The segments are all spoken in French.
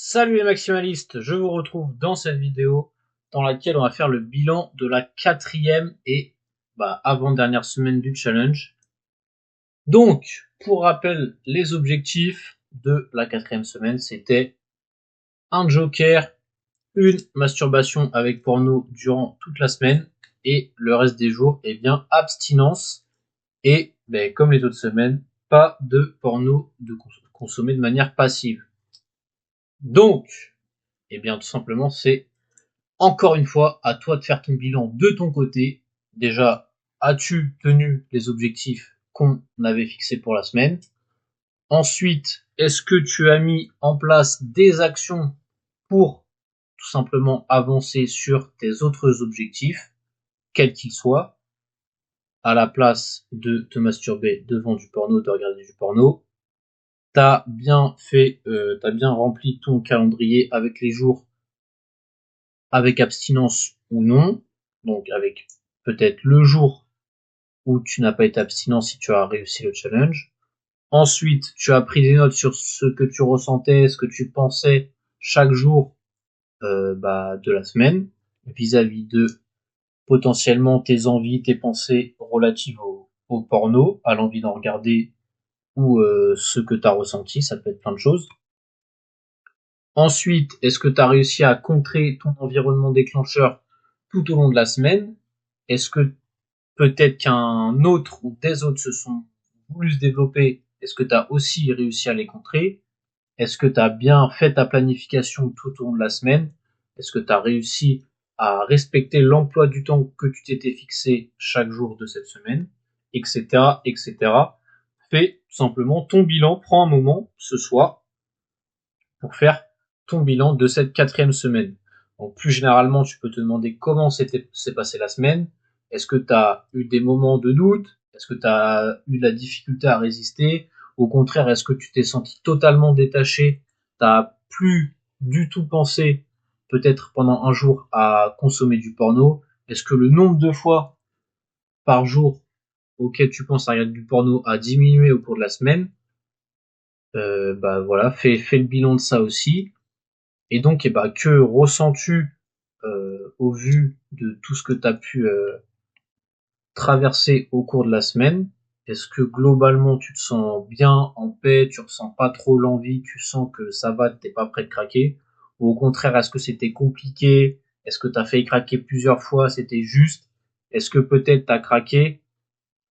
Salut les maximalistes, je vous retrouve dans cette vidéo dans laquelle on va faire le bilan de la quatrième et avant-dernière semaine du challenge. Donc, pour rappel, les objectifs de la quatrième semaine, c'était un joker, une masturbation avec porno durant toute la semaine et le reste des jours, abstinence et comme les autres semaines, pas de porno de consommer de manière passive. Donc, tout simplement, c'est encore une fois à toi de faire ton bilan de ton côté. Déjà, as-tu tenu les objectifs qu'on avait fixés pour la semaine? Ensuite, est-ce que tu as mis en place des actions pour tout simplement avancer sur tes autres objectifs, quels qu'ils soient, à la place de te masturber devant du porno, de regarder du porno? T'as bien rempli ton calendrier avec les jours avec abstinence ou non, donc avec peut-être le jour où tu n'as pas été abstinent si tu as réussi le challenge. Ensuite, tu as pris des notes sur ce que tu ressentais, ce que tu pensais chaque jour de la semaine, vis-à-vis de potentiellement tes envies, tes pensées relatives au porno, à l'envie d'en regarder ou ce que tu as ressenti, ça peut être plein de choses. Ensuite, est-ce que tu as réussi à contrer ton environnement déclencheur tout au long de la semaine? Est-ce que peut-être qu'un autre ou des autres se sont voulu se développer? Est-ce que tu as aussi réussi à les contrer? Est-ce que tu as bien fait ta planification tout au long de la semaine? Est-ce que tu as réussi à respecter l'emploi du temps que tu t'étais fixé chaque jour de cette semaine? Etc. etc. Fais tout simplement ton bilan, prends un moment ce soir pour faire ton bilan de cette quatrième semaine. Donc plus généralement, tu peux te demander comment s'est passée la semaine. Est-ce que tu as eu des moments de doute? Est-ce que tu as eu de la difficulté à résister? Au contraire, est-ce que tu t'es senti totalement détaché? Tu n'as plus du tout pensé, peut-être pendant un jour, à consommer du porno? Est-ce que le nombre de fois par jour auquel tu penses à regarder du porno a diminué au cours de la semaine? Fais le bilan de ça aussi. Et donc, que ressens-tu au vu de tout ce que tu as pu traverser au cours de la semaine? Est-ce que globalement tu te sens bien, en paix, tu ressens pas trop l'envie, tu sens que ça va, t'es pas prêt de craquer? Ou au contraire, est-ce que c'était compliqué? Est-ce que tu as failli craquer plusieurs fois, c'était juste? Est-ce que peut-être tu as craqué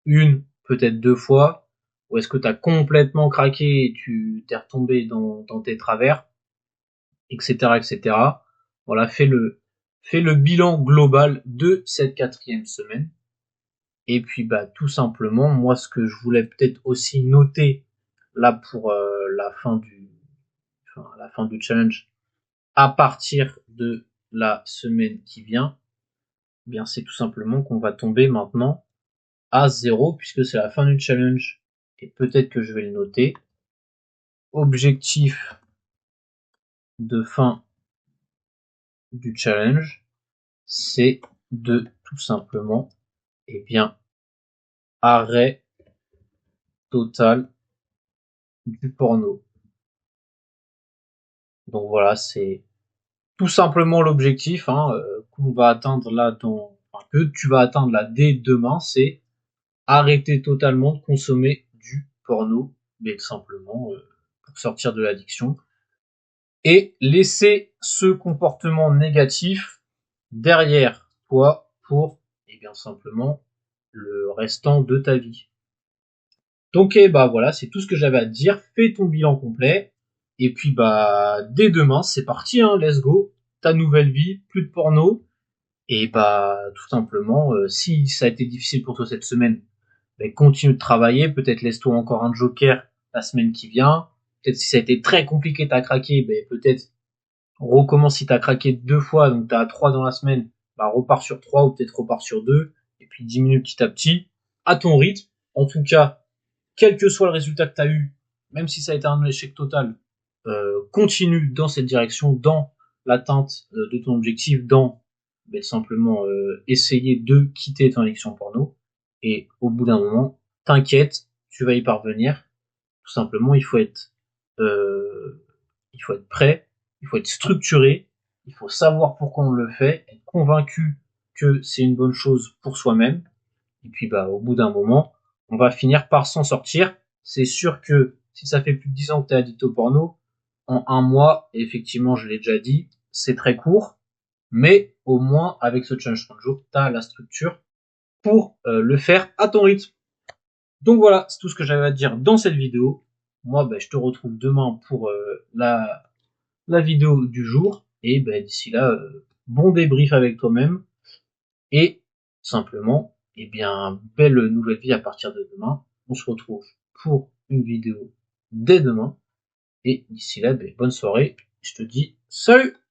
une, peut-être deux fois? Ou est-ce que tu as complètement craqué et tu t'es retombé dans tes travers? Etc., etc. Voilà, fais le bilan global de cette quatrième semaine. Et puis, tout simplement, moi, ce que je voulais peut-être aussi noter là pour la fin du challenge, à partir de la semaine qui vient, c'est tout simplement qu'on va tomber maintenant à 0 puisque c'est la fin du challenge. Et peut-être que je vais le noter. Objectif de fin du challenge, c'est de tout simplement, arrêt total du porno. Donc voilà, c'est tout simplement l'objectif qu'on va atteindre que tu vas atteindre là dès demain, c'est arrêter totalement de consommer du porno, mais tout simplement pour sortir de l'addiction et laisser ce comportement négatif derrière toi pour simplement le restant de ta vie. Donc voilà, c'est tout ce que j'avais à te dire. Fais ton bilan complet. Et puis dès demain, c'est parti, let's go. Ta nouvelle vie, plus de porno. Et tout simplement, si ça a été difficile pour toi cette semaine, continue de travailler. Peut-être laisse-toi encore un joker la semaine qui vient. Peut-être si ça a été très compliqué, t'as craqué, peut-être recommence si t'as craqué deux fois, donc t'as 3 dans la semaine, repars sur 3 ou peut-être repars sur 2 et puis diminue petit à petit, à ton rythme. En tout cas, quel que soit le résultat que tu as eu, même si ça a été un échec total, continue dans cette direction, dans l'atteinte de ton objectif, dans simplement essayer de quitter ton addiction porno. Et au bout d'un moment, t'inquiète, tu vas y parvenir. Tout simplement, il faut être prêt, il faut être structuré, il faut savoir pourquoi on le fait, être convaincu que c'est une bonne chose pour soi-même. Et puis bah au bout d'un moment, on va finir par s'en sortir. C'est sûr que si ça fait plus de 10 ans que tu es addict au porno, en un mois, et effectivement je l'ai déjà dit, c'est très court, mais au moins avec ce challenge 30 jours, tu as la structure pour le faire à ton rythme. Donc voilà, c'est tout ce que j'avais à dire dans cette vidéo. Moi, bah, je te retrouve demain pour la vidéo du jour. Et bah, d'ici là, bon débrief avec toi-même. Et simplement, eh bien, belle nouvelle vie à partir de demain. On se retrouve pour une vidéo dès demain. Et d'ici là, bah, bonne soirée. Je te dis salut!